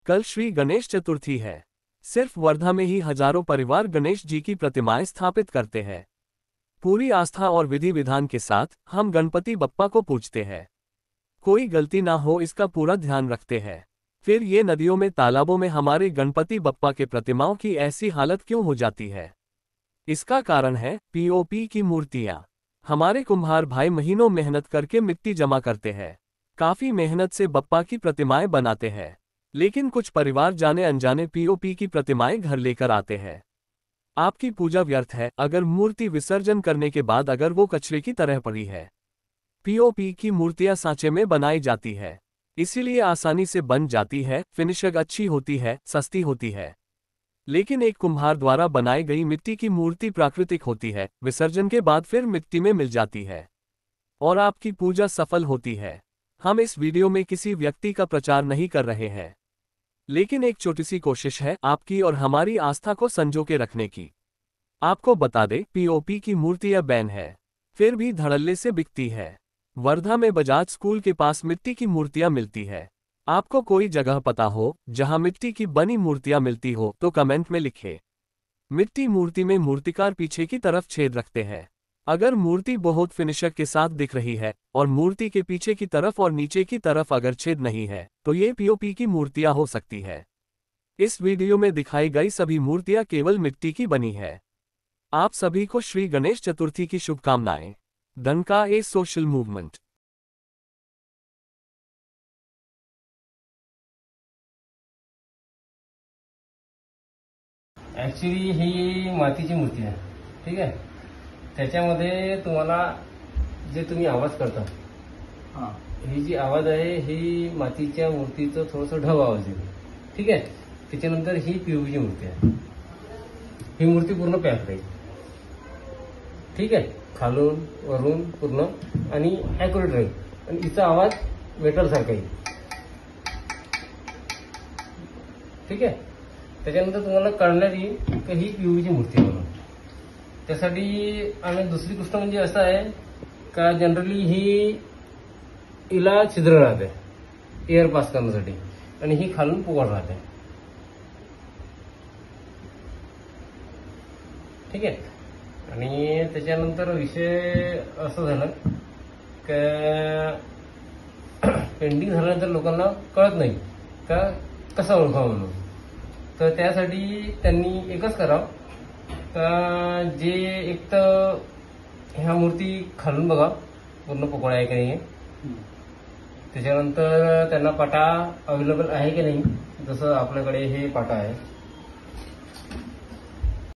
कल श्री गणेश चतुर्थी है। सिर्फ वर्धा में ही हजारों परिवार गणेश जी की प्रतिमाएं स्थापित करते हैं। पूरी आस्था और विधि विधान के साथ हम गणपति बप्पा को पूजते हैं। कोई गलती ना हो इसका पूरा ध्यान रखते हैं। फिर ये नदियों में तालाबों में हमारे गणपति बप्पा के प्रतिमाओं की ऐसी हालत क्यों हो जाती है? इसका कारण है पीओपी की मूर्तियां। हमारे कुम्हार भाई महीनों मेहनत करके मिट्टी जमा करते हैं। काफी मेहनत से बप्पा की प्रतिमाएं बनाते हैं, लेकिन कुछ परिवार जाने अनजाने पीओपी की प्रतिमाएं घर लेकर आते हैं। आपकी पूजा व्यर्थ है अगर मूर्ति विसर्जन करने के बाद अगर वो कचरे की तरह पड़ी है। पीओपी की मूर्तियां सांचे में बनाई जाती है, इसीलिए आसानी से बन जाती है, फिनिशिंग अच्छी होती है, सस्ती होती है। लेकिन एक कुम्हार द्वारा बनाई गई मिट्टी की मूर्ति प्राकृतिक होती है, विसर्जन के बाद फिर मिट्टी में मिल जाती है और आपकी पूजा सफल होती है। हम इस वीडियो में किसी व्यक्ति का प्रचार नहीं कर रहे हैं, लेकिन एक छोटी सी कोशिश है आपकी और हमारी आस्था को संजो के रखने की। आपको बता दें, पीओपी की मूर्तियां बैन है, फिर भी धड़ल्ले से बिकती है। वर्धा में बजाज स्कूल के पास मिट्टी की मूर्तियां मिलती है। आपको कोई जगह पता हो जहां मिट्टी की बनी मूर्तियां मिलती हो तो कमेंट में लिखें। मिट्टी मूर्ति में मूर्तिकार पीछे की तरफ छेद रखते हैं। अगर मूर्ति बहुत फिनिशर के साथ दिख रही है और मूर्ति के पीछे की तरफ और नीचे की तरफ अगर छेद नहीं है तो ये पीओपी की मूर्तियां हो सकती है। इस वीडियो में दिखाई गई सभी मूर्तियां केवल मिट्टी की बनी है। आप सभी को श्री गणेश चतुर्थी की शुभकामनाएं। धन का ए सोशल मूवमेंट। ॲक्च्युली ही मातीची मूर्ती आहे, ठीक आहे। त्याच्यामध्ये तुम्हाला जे तुम्ही आवाज करता, ही जी आवाज आहे ही मातीच्या मूर्तीचं थोडंसं ढव आवाज येतो, ठीक आहे। त्याच्यानंतर ही पीओपीची मूर्ती आहे। ही मूर्ती पूर्ण पॅक राहील, ठीक आहे, खालून वरून पूर्ण आणि ॲक्युरेट राहील आणि हिचा आवाज मेटल सारखा येईल, ठीक आहे। त्याच्यानंतर तुम्हाला कळणार येईल की ही पीओपीची मूर्ती आहे म्हणून। त्यासाठी आणि दुसरी गोष्ट म्हणजे असं आहे का जनरली हिला छिद्र राहते एअर पास करण्यासाठी आणि ही खालून पोकळ राहते, ठीक आहे। आणि त्याच्यानंतर विषय असं झालं का पेंटिंग झाल्यानंतर लोकांना कळत नाही का कसं ओळखावं म्हणून। तर त्यासाठी त्यांनी एकच करावं का जे एक तर ह्या मूर्ती खालून बघा पूर्ण पोकळ आहे की नाही, त्याच्यानंतर त्यांना पाटा अवेलेबल आहे की नाही। जसं आपल्याकडे हे पाटा आहे